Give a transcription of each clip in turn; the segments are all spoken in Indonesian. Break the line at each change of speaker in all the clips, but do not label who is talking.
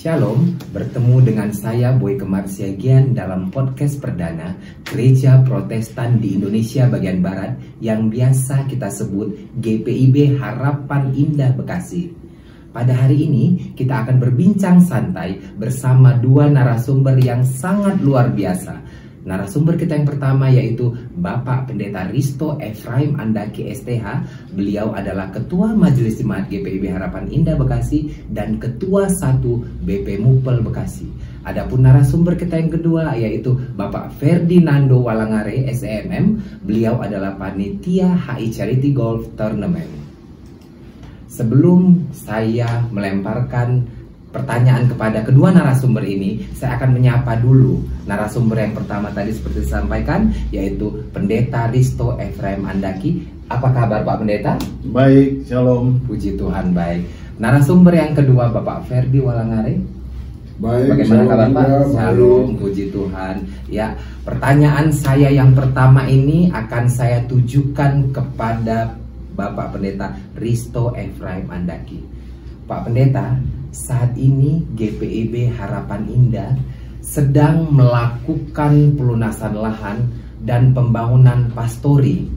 Shalom, bertemu dengan saya Boy Kemar Siagian dalam podcast perdana Gereja Protestan di Indonesia bagian Barat yang biasa kita sebut GPIB Harapan Indah Bekasi. Pada hari ini kita akan berbincang santai bersama dua narasumber yang sangat luar biasa. Narasumber kita yang pertama yaitu Bapak Pendeta Risto Efraim Andaki STH. Beliau adalah Ketua Majelis Jemaat GPIB Harapan Indah Bekasi dan Ketua 1 BP Mupel Bekasi. Adapun narasumber kita yang kedua yaitu Bapak Ferdinando Walangare SEMM. Beliau adalah Panitia HI Charity Golf Tournament. Sebelum saya melemparkan pertanyaan kepada kedua narasumber ini, saya akan menyapa dulu narasumber yang pertama tadi seperti disampaikan, yaitu Pendeta Risto Efraim Andaki. Apa kabar Pak Pendeta?
Baik, shalom.
Puji Tuhan, baik. Narasumber yang kedua Bapak Ferdi Walangare.
Baik,
bagaimana kabar Pak?
Ya,
Shalom, puji Tuhan. Ya, pertanyaan saya yang pertama ini akan saya tujukan kepada Bapak Pendeta Risto Efraim Andaki. Pak Pendeta, saat ini GPIB Harapan Indah sedang melakukan pelunasan lahan dan pembangunan pastori.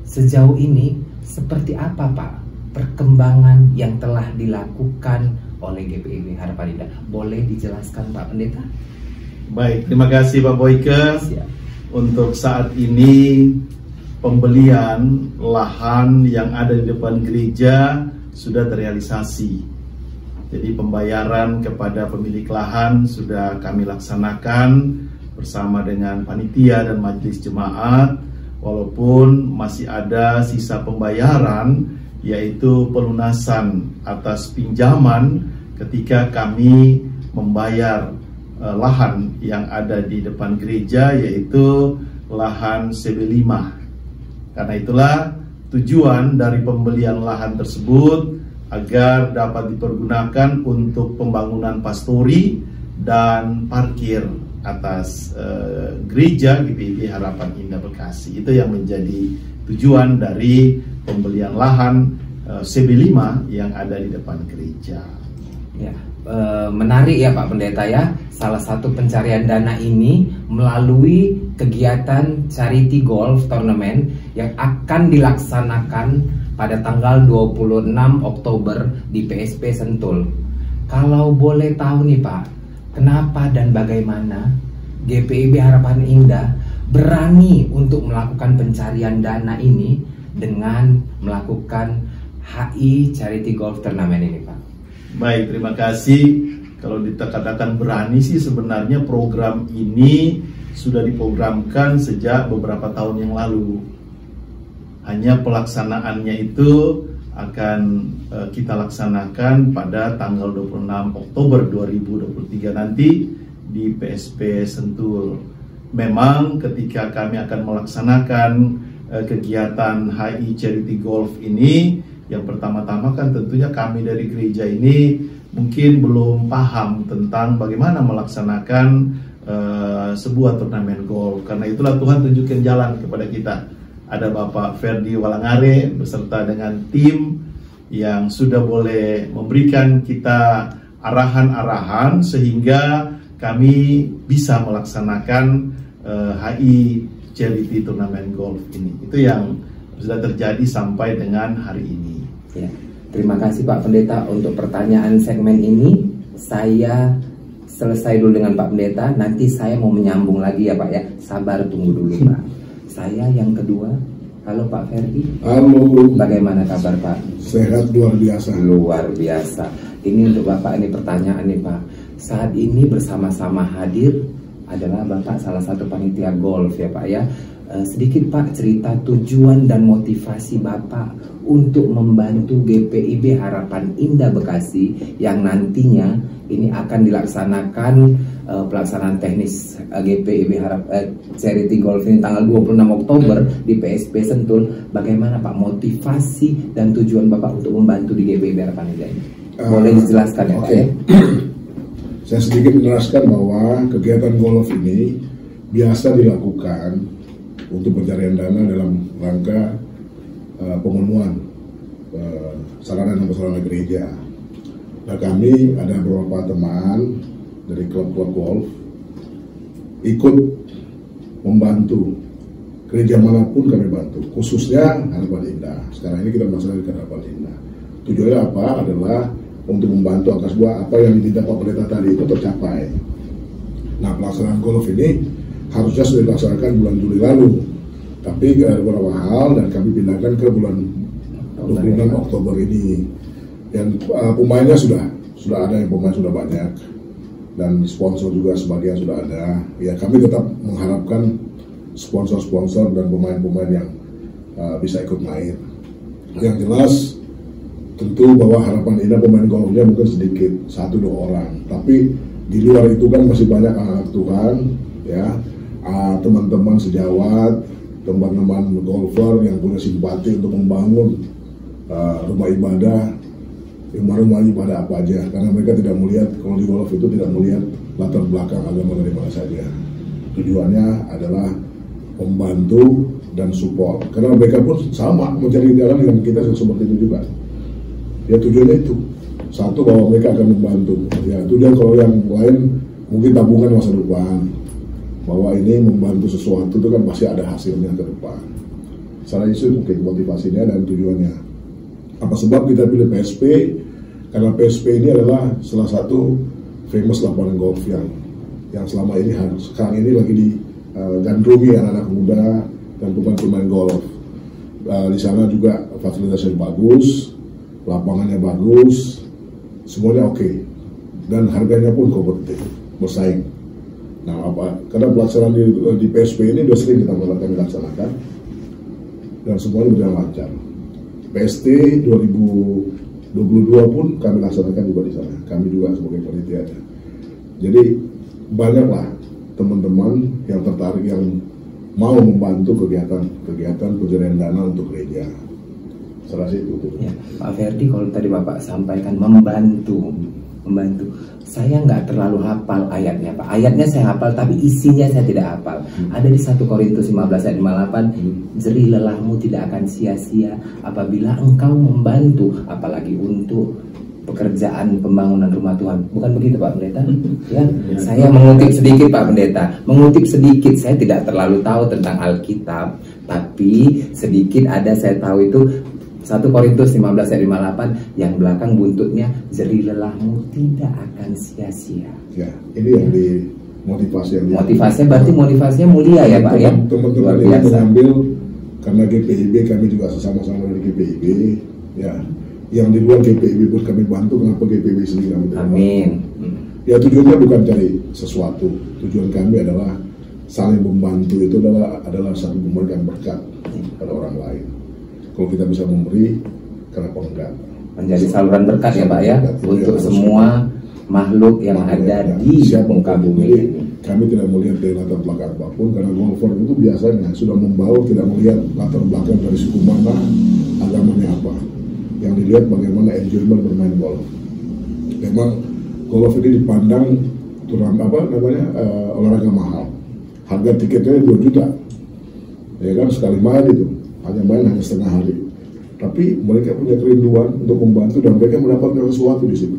Sejauh ini seperti apa Pak perkembangan yang telah dilakukan oleh GPIB Harapan Indah? Boleh dijelaskan Pak Pendeta?
Baik, terima kasih Pak Boyke.
Siap.
Untuk saat ini pembelian lahan yang ada di depan gereja sudah terrealisasi. Jadi pembayaran kepada pemilik lahan sudah kami laksanakan bersama dengan panitia dan majelis jemaat, walaupun masih ada sisa pembayaran yaitu pelunasan atas pinjaman ketika kami membayar lahan yang ada di depan gereja, yaitu lahan CB5. Karena itulah tujuan dari pembelian lahan tersebut agar dapat dipergunakan untuk pembangunan pastori dan parkir atas gereja GPIB Harapan Indah Bekasi. Itu yang menjadi tujuan dari pembelian lahan CB5 yang ada di depan gereja.
Ya, menarik ya Pak Pendeta ya. Salah satu pencarian dana ini melalui kegiatan Charity Golf Tournament yang akan dilaksanakan pada tanggal 26 Oktober di PSP Sentul. Kalau boleh tahu nih Pak, kenapa dan bagaimana GPIB Harapan Indah berani untuk melakukan pencarian dana ini dengan melakukan HI Charity Golf Tournament ini Pak?
Baik, terima kasih. Kalau dikatakan berani sih, sebenarnya program ini sudah diprogramkan sejak beberapa tahun yang lalu. Hanya pelaksanaannya itu akan kita laksanakan pada tanggal 26 Oktober 2023 nanti di PSP Sentul. Memang ketika kami akan melaksanakan kegiatan HI Charity Golf ini, yang pertama-tama kan tentunya kami dari gereja ini mungkin belum paham tentang bagaimana melaksanakan sebuah turnamen golf. Karena itulah Tuhan tunjukkan jalan kepada kita. Ada Bapak Ferdi Walangare beserta dengan tim yang sudah boleh memberikan kita arahan-arahan sehingga kami bisa melaksanakan HI Charity Turnamen Golf ini. Itu yang sudah terjadi sampai dengan hari ini.
Ya, terima kasih Pak Pendeta untuk pertanyaan segmen ini. Saya selesai dulu dengan Pak Pendeta. Nanti saya mau menyambung lagi ya Pak ya. Sabar, tunggu dulu Pak. Saya yang kedua. Halo Pak Ferdi.
Halo.
Bagaimana kabar Pak?
Sehat luar biasa.
Luar biasa. Ini untuk Bapak, ini pertanyaan nih Pak. Saat ini bersama-sama hadir adalah Bapak salah satu panitia golf ya Pak ya. Sedikit Pak cerita tujuan dan motivasi Bapak untuk membantu GPIB Harapan Indah Bekasi yang nantinya ini akan dilaksanakan pelaksanaan teknis GPIB Charity Golf ini tanggal 26 Oktober di PSP Sentul. Bagaimana Pak motivasi dan tujuan Bapak untuk membantu di GPIB Harapan Indah ini? Boleh dijelaskan ya Pak ya?
Saya sedikit menjelaskan bahwa kegiatan golf ini biasa dilakukan untuk pencarian dana dalam rangka pemenuhan sarana dan prasarana gereja. Nah, kami ada beberapa teman dari klub-klub golf ikut membantu. Gereja manapun kami bantu, khususnya Harapan Indah. Sekarang ini kita melaksanakan Harapan Indah. Tujuannya apa? Adalah untuk membantu agar sebuah apa yang ditindak Pak Pendeta tadi itu tercapai. Nah, pelaksanaan golf ini harusnya sudah dilaksanakan bulan Juli lalu, tapi ada beberapa hal dan kami pindahkan ke bulan 26 Oktober ini. Dan pemainnya sudah ada, yang pemain sudah banyak, dan sponsor juga sebagian sudah ada. Ya, kami tetap mengharapkan sponsor-sponsor dan pemain-pemain yang bisa ikut main. Yang jelas tentu bahwa Harapan Indah pemain golfnya mungkin sedikit, 1-2 orang, tapi di luar itu kan masih banyak anak Tuhan, ya, teman-teman sejawat, teman-teman golfer yang punya simpati untuk membangun rumah ibadah, rumah ibadah apa aja, karena mereka tidak melihat, kalau di golf itu tidak melihat latar belakang agama dari mana saja. Tujuannya adalah membantu dan support, karena mereka pun sama mencari jalan dengan kita seperti itu juga. Ya, tujuannya itu satu, bahwa mereka akan membantu. Ya, tujuan kalau yang lain mungkin tabungan masa depan, bahwa ini membantu sesuatu itu kan pasti ada hasilnya ke depan. Secara itu mungkin motivasinya dan tujuannya. Apa sebab kita pilih PSP? Karena PSP ini adalah salah satu famous lapangan golf yang selama ini sekarang ini lagi digandrungi anak-anak muda dan pemain golf. Di sana juga fasilitasnya bagus, lapangannya bagus, semuanya oke, dan harganya pun kompetitif, bersaing. Nah, karena pelaksanaan di PSP ini sudah sering kita laksanakan dan semuanya berjalan lancar. PST 2022 pun kami laksanakan juga di sana. Kami juga sebagai panitianya. Jadi banyaklah teman-teman yang tertarik, yang mau membantu kegiatan pencarian dana untuk gereja. Serasa itu.
Ya, Pak Ferdi, kalau tadi Bapak sampaikan membantu, saya nggak terlalu hafal ayatnya, Pak. Ayatnya saya hafal, tapi isinya saya tidak hafal. Ada di 1 Korintus 15 ayat 58, jerih lelahmu tidak akan sia-sia apabila engkau membantu, apalagi untuk pekerjaan pembangunan rumah Tuhan. Bukan begitu, Pak Pendeta? Ya, saya mengutip sedikit, Pak Pendeta. Mengutip sedikit, saya tidak terlalu tahu tentang Alkitab, tapi sedikit ada saya tahu itu 1 Korintus 15 ayat 58 yang belakang buntutnya, jerih lelahmu tidak akan sia-sia.
Ya, ini yang di motivasi yang
motivasinya berarti motivasinya mulia ya, Pak, ya.
Teman-teman ini mengambil karena GPIB, kami juga sama-sama dari GPIB, ya. Yang di luar GPIB pun kami bantu, kenapa GPIB sendiri kami terima. Amin. Ya, tujuannya bukan cari sesuatu. Tujuan kami adalah saling membantu, itu adalah satu memberikan berkat pada orang lain. Kalau kita bisa memberi, kenapa enggak? Menjadi saluran berkat ya, Pak, ya, untuk semua makhluk yang ada di muka bumi ini. Kami tidak melihat dari latar belakang apapun, karena golfer itu biasanya sudah membawa, tidak melihat latar belakang dari suku mana, agamanya apa. Yang dilihat bagaimana enjoyment bermain golf. Memang golf ini dipandang olahraga mahal. Harga tiketnya 2 juta, ya kan, sekali main itu. Hanya setengah hari, tapi mereka punya kerinduan untuk membantu dan mereka mendapatkan sesuatu di situ.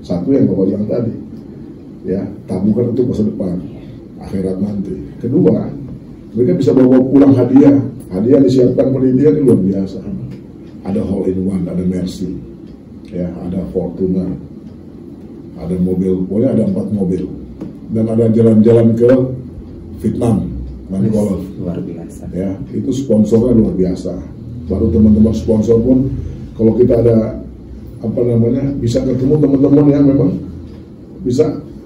Satu yang Bapak bilang tadi, ya, tabungan untuk masa depan, akhirat nanti. Kedua, mereka bisa bawa pulang hadiah yang disiapkan panitia ini luar biasa. Ada hole in one, ada Mercy, ya, ada Fortuner, ada mobil, pokoknya ada 4 mobil, dan ada jalan-jalan ke Vietnam. Golf luar biasa, ya, itu sponsornya luar biasa. Baru teman-teman sponsor pun, kalau kita ada bisa ketemu teman-teman yang memang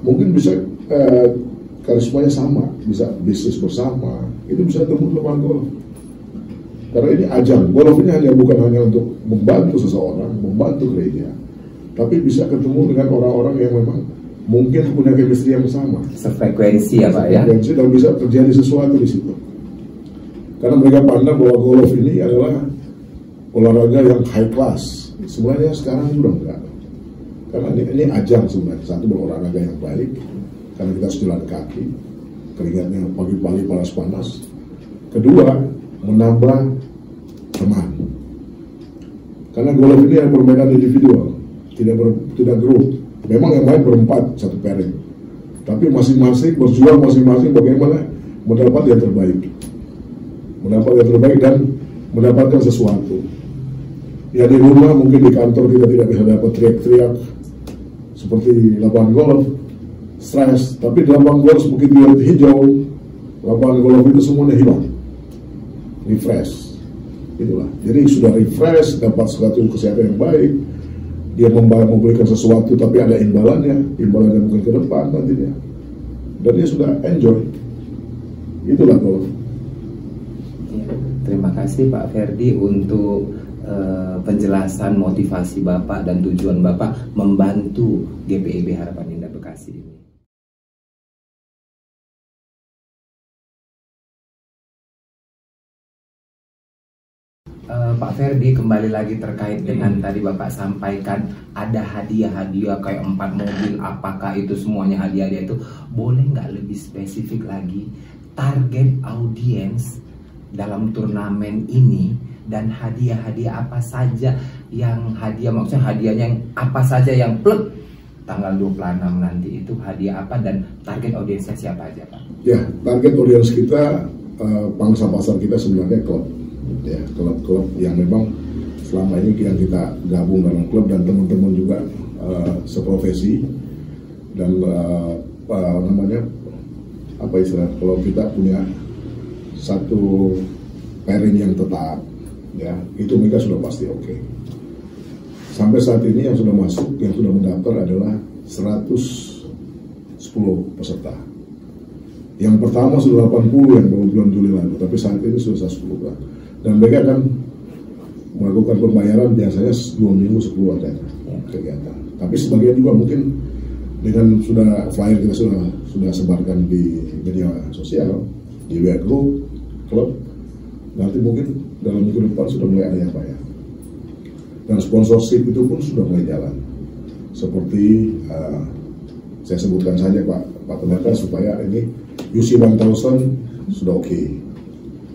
mungkin bisa karismanya sama, bisa bisnis bersama, itu bisa ketemu teman golf. Karena ini ajang golf ini bukan hanya untuk membantu seseorang, membantu gereja, tapi bisa ketemu dengan orang-orang yang memang mungkin punya chemistry yang sama, sefrekuensi ya, Pak, ya. Dan bisa terjadi sesuatu di situ. Karena mereka pandang bahwa golf ini adalah olahraga yang high class. Sebenarnya sekarang sudah enggak. Karena ini ajang sebenarnya. Satu, berolahraga yang baik, karena kita harus jalan kaki, keringatnya pagi-pagi panas-panas. Kedua, menambah teman. Karena golf ini yang permainan individual. tidak grup. Memang yang main berempat satu pairing, tapi masing-masing berjuang masing-masing bagaimana mendapat yang terbaik dan mendapatkan sesuatu. Ya di rumah mungkin di kantor kita tidak bisa dapat teriak-teriak seperti lapangan golf, stres, tapi di lapangan golf begitu lihat hijau, lapangan golf itu semuanya hilang, refresh, itulah. Jadi sudah refresh, dapat suatu kesehatan yang baik, dia memberikan sesuatu tapi ada imbalannya mungkin ke depan nantinya, dan dia sudah enjoy, itulah golf.
Terima kasih Pak Ferdi untuk penjelasan motivasi Bapak dan tujuan Bapak membantu GPIB Harapan Indah Bekasi ini. Pak Ferdi, kembali lagi terkait dengan tadi Bapak sampaikan ada hadiah-hadiah kayak 4 mobil, apakah itu semuanya hadiah-hadiah itu? Boleh nggak lebih spesifik lagi target audiens dalam turnamen ini dan hadiah-hadiah apa saja yang maksudnya hadiahnya yang apa saja yang plek tanggal 26 nanti itu hadiah apa dan target audiensnya siapa aja Pak?
Ya, target audiens kita pangsa pasar kita sebenarnya klub, ya klub-klub yang memang selama ini yang kita gabung dalam klub dan teman-teman juga seprofesi dan apa istilah kalau kita punya satu pairing yang tetap, ya itu mereka sudah pasti oke. Sampai saat ini yang sudah masuk, yang sudah mendaftar adalah 110 peserta. Yang pertama sudah 80 yang baru bulan Juli lalu, tapi saat ini sudah 110 kan. Dan mereka akan melakukan pembayaran biasanya 2 minggu sebelum ada kegiatan. Tapi sebagian juga mungkin dengan sudah flyer kita sudah sebarkan di media sosial, di WA Group, klub, nanti mungkin dalam minggu depan sudah mulai ada yang bayar. Dan sponsorship itu pun sudah mulai jalan. Seperti saya sebutkan saja Pak Tenaga supaya ini UC 1000 sudah oke.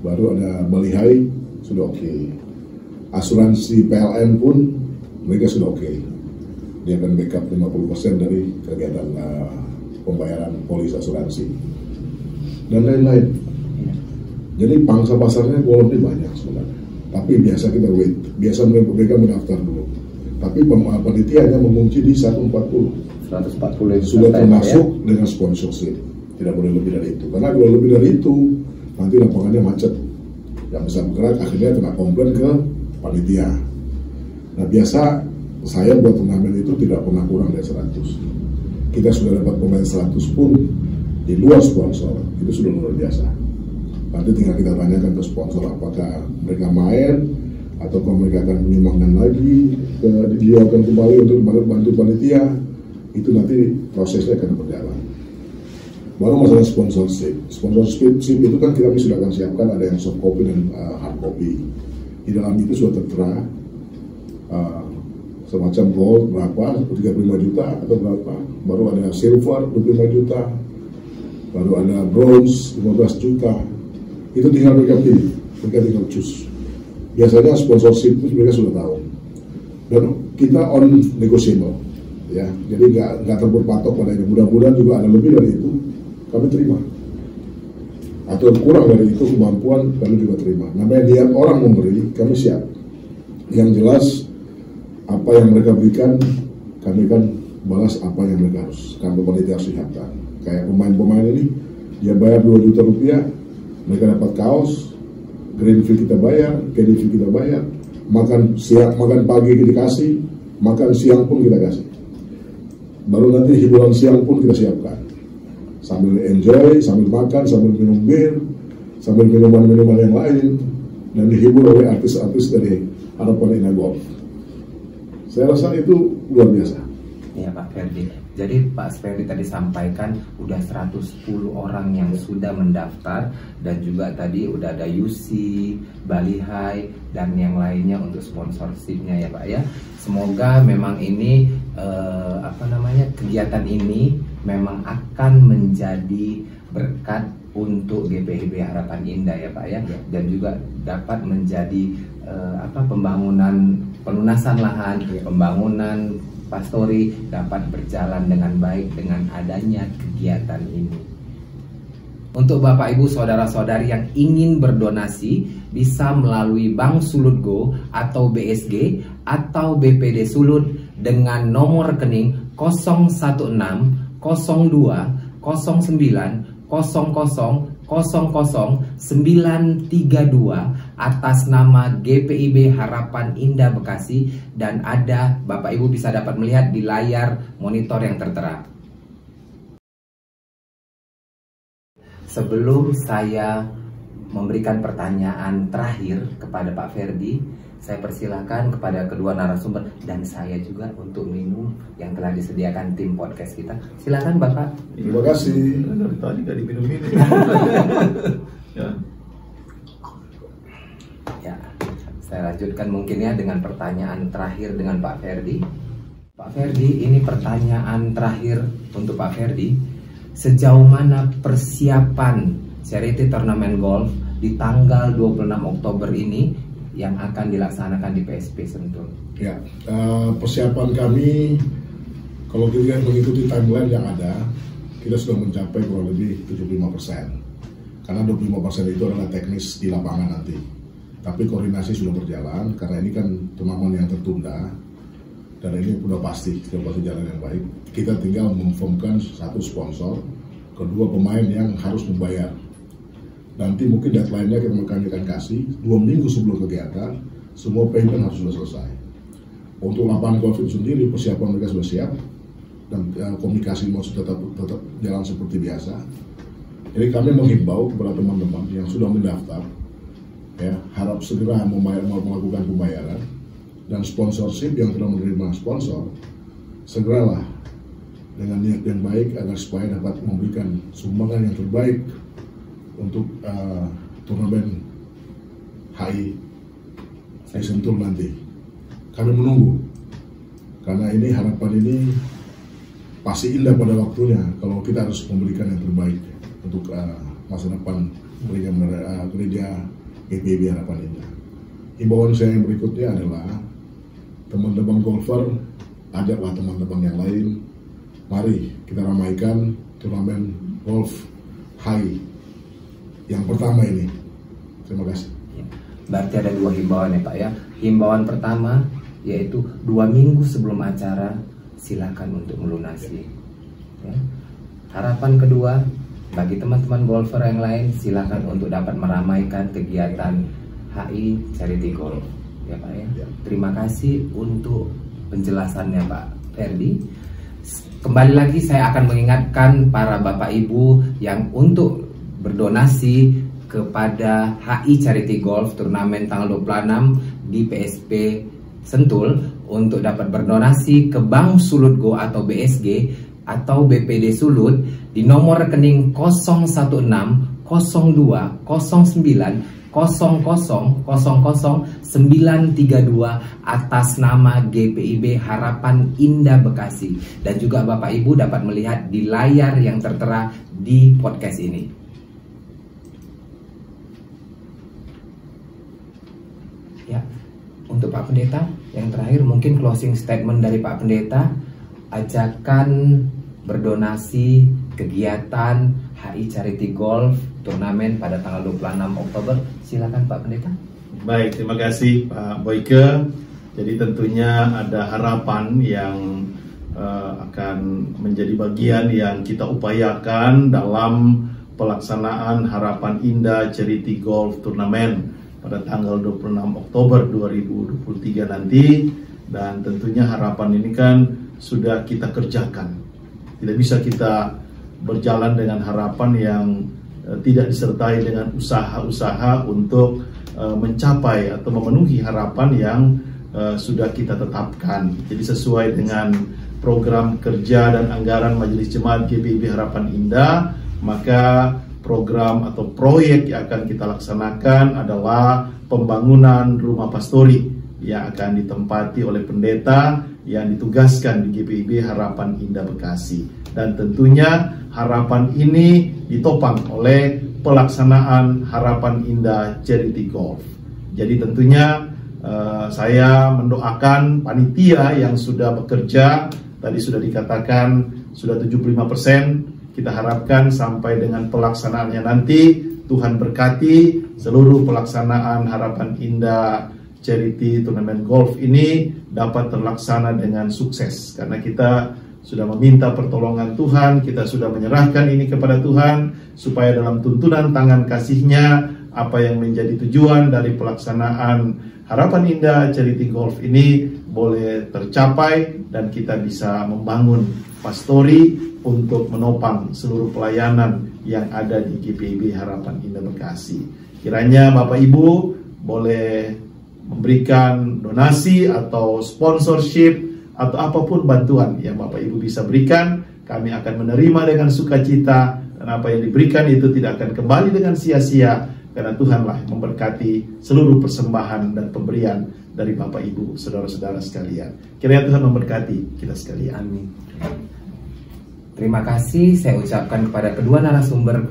Baru ada Bali High sudah oke. Asuransi PLN pun mereka sudah oke. Dia akan backup 50% dari kegiatan pembayaran polis asuransi dan lain-lain. Jadi pangsa pasarnya golf ini banyak sebenarnya. Tapi biasa kita wait, biasa mereka mendaftar dulu. Tapi panitianya mengunci di 140 sudah termasuk ya? Dengan sponsorship. Tidak boleh lebih dari itu. Karena kalau lebih dari itu nanti lapangannya macet. Yang bisa bergerak akhirnya kena komplain ke panitia. Nah biasa saya buat turnamen itu tidak pernah kurang dari 100. Kita sudah dapat pemain 100 pun di luar sponsor itu sudah luar biasa. Nanti tinggal kita tanyakan ke sponsor apakah mereka main atau mereka akan menyumbangkan lagi, dijualkan kembali untuk bantu panitia. Itu nanti prosesnya akan berjalan. Baru masalah sponsorship. Sponsorship itu kan kita sudah akan siapkan ada yang soft copy dan hard copy. Di dalam itu sudah tertera semacam gold berapa, 35 juta atau berapa. Baru ada silver 25 juta. Baru ada bronze 15 juta. Itu tinggal mereka pilih, mereka tinggal choose. Biasanya sponsorship itu mereka sudah tahu. Dan kita on negotiable, ya. Jadi nggak terberpatok pada ini. Mudah-mudahan juga ada lebih dari itu, kami terima. Atau kurang dari itu kemampuan, kami juga terima. Namanya niat orang memberi, kami siap. Yang jelas apa yang mereka berikan, kami kan balas apa yang mereka harus. Kami panitia harus siapkan. Kayak pemain-pemain ini, dia bayar 2 juta rupiah. Mereka dapat kaos, green fee kita bayar, caddy fee kita bayar, makan siang, makan pagi kita kasih, makan siang pun kita kasih. Baru nanti hiburan siang pun kita siapkan. Sambil enjoy, sambil makan, sambil minum bir, sambil minuman-minuman yang lain, dan dihibur oleh artis-artis dari Harapan Indah Golf. Saya rasa itu luar biasa.
Ya Pak Ferdi. Jadi Pak Ferdi tadi sampaikan udah 110 orang yang sudah mendaftar dan juga tadi udah ada UC, Bali High dan yang lainnya untuk sponsorshipnya ya Pak ya. Semoga memang ini kegiatan ini memang akan menjadi berkat untuk GPIB Harapan Indah ya Pak ya, dan juga dapat menjadi pelunasan lahan, pembangunan pastori dapat berjalan dengan baik dengan adanya kegiatan ini. Untuk Bapak Ibu saudara-saudari yang ingin berdonasi bisa melalui Bank Sulut Go atau BSG atau BPD Sulut dengan nomor rekening 016 02 09 00 932 atas nama GPIB Harapan Indah Bekasi, dan ada Bapak Ibu bisa dapat melihat di layar monitor yang tertera. Sebelum saya memberikan pertanyaan terakhir kepada Pak Ferdi, saya persilahkan kepada kedua narasumber dan saya juga untuk minum yang telah disediakan tim podcast kita. Silakan Bapak.
Terima kasih.
Dari tadi gak diminum-minum.
Ya, saya lanjutkan mungkin ya dengan pertanyaan terakhir dengan Pak Ferdi. Pak Ferdi, ini pertanyaan terakhir untuk Pak Ferdi. Sejauh mana persiapan charity turnamen golf di tanggal 26 Oktober ini yang akan dilaksanakan di PSP Sentul?
Ya, persiapan kami kalau kita mengikuti timeline yang ada, kita sudah mencapai kurang lebih 75%. Karena 25% itu adalah teknis di lapangan nanti. Tapi koordinasi sudah berjalan karena ini kan turnamen yang tertunda dan ini sudah pasti jalan yang baik. Kita tinggal memformkan satu sponsor, kedua pemain yang harus membayar. Nanti mungkin deadline-nya kami akan kasih 2 minggu sebelum kegiatan, semua payment harus sudah selesai. Untuk lapangan golf itu sendiri, persiapan mereka sudah siap dan komunikasi masih tetap jalan seperti biasa. Jadi kami menghimbau kepada teman-teman yang sudah mendaftar, ya, harap segera melakukan pembayaran, dan sponsorship yang telah menerima sponsor segeralah dengan niat yang baik agar supaya dapat memberikan sumbangan yang terbaik untuk turnamen HI Sentul nanti. Kami menunggu karena ini harapan ini pasti indah pada waktunya kalau kita harus memberikan yang terbaik untuk masa depan gereja GPIB Harapan Indah. Himbauan saya yang berikutnya adalah teman-teman golfer, ajaklah teman-teman yang lain, mari kita ramaikan turnamen golf HI yang pertama ini. Terima kasih.
Berarti ada 2 himbauan ya Pak ya. Himbauan pertama yaitu 2 minggu sebelum acara silakan untuk melunasi. Ya. Harapan kedua bagi teman-teman golfer yang lain silakan untuk dapat meramaikan kegiatan HI Charity Golf. Ya Pak ya. Terima kasih untuk penjelasannya Pak Ferdi. Kembali lagi saya akan mengingatkan para Bapak Ibu yang untuk berdonasi kepada HI Charity Golf turnamen tanggal 26 di PSP Sentul untuk dapat berdonasi ke Bank Sulut Go atau BSG atau BPD Sulut di nomor rekening 016 02 09 00 932 atas nama GPIB Harapan Indah Bekasi, dan juga Bapak Ibu dapat melihat di layar yang tertera di podcast ini. Ya, untuk Pak Pendeta yang terakhir mungkin closing statement dari Pak Pendeta, ajakan berdonasi kegiatan HI Charity Golf turnamen pada tanggal 26 Oktober. Silakan Pak Pendeta.
Baik, terima kasih Pak Boyke. Jadi tentunya ada harapan yang akan menjadi bagian yang kita upayakan dalam pelaksanaan Harapan Indah Charity Golf Turnamen pada tanggal 26 Oktober 2023 nanti. Dan tentunya harapan ini kan sudah kita kerjakan. Tidak bisa kita berjalan dengan harapan yang tidak disertai dengan usaha-usaha untuk mencapai atau memenuhi harapan yang sudah kita tetapkan. Jadi sesuai dengan program kerja dan anggaran Majelis Jemaat GPIB Harapan Indah, maka program atau proyek yang akan kita laksanakan adalah pembangunan rumah pastori yang akan ditempati oleh pendeta yang ditugaskan di GPIB Harapan Indah Bekasi. Dan tentunya harapan ini ditopang oleh pelaksanaan Harapan Indah Charity Golf. Jadi tentunya Saya mendoakan panitia yang sudah bekerja, tadi sudah dikatakan sudah 75%. Kita harapkan sampai dengan pelaksanaannya nanti Tuhan berkati seluruh pelaksanaan Harapan Indah Charity Turnamen Golf ini dapat terlaksana dengan sukses, karena kita sudah meminta pertolongan Tuhan, kita sudah menyerahkan ini kepada Tuhan supaya dalam tuntunan tangan kasih-Nya apa yang menjadi tujuan dari pelaksanaan Harapan Indah Charity Golf ini boleh tercapai dan kita bisa membangun pastori untuk menopang seluruh pelayanan yang ada di GPIB Harapan Indah Bekasi. Kiranya Bapak Ibu boleh memberikan donasi atau sponsorship atau apapun bantuan yang Bapak Ibu bisa berikan, kami akan menerima dengan sukacita, dan apa yang diberikan itu tidak akan kembali dengan sia-sia, karena Tuhanlah memberkati seluruh persembahan dan pemberian dari Bapak Ibu, saudara-saudara sekalian. Kiranya Tuhan memberkati kita sekalian.
Amin. Terima kasih saya ucapkan kepada kedua narasumber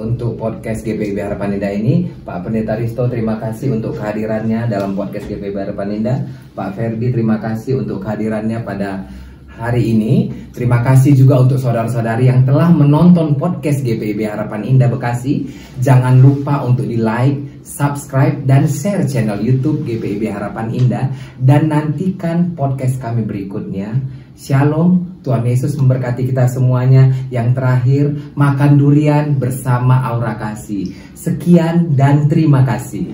untuk podcast GPIB Harapan Indah ini. Pak Pendeta Risto, terima kasih untuk kehadirannya dalam podcast GPIB Harapan Indah. Pak Ferdi, terima kasih untuk kehadirannya pada hari ini. Terima kasih juga untuk saudara-saudari yang telah menonton podcast GPIB Harapan Indah Bekasi. Jangan lupa untuk di-like, subscribe, dan share channel YouTube GPIB Harapan Indah. Dan nantikan podcast kami berikutnya. Shalom, Tuhan Yesus memberkati kita semuanya. Yang terakhir, makan durian bersama Aura Kasih. Sekian dan terima kasih.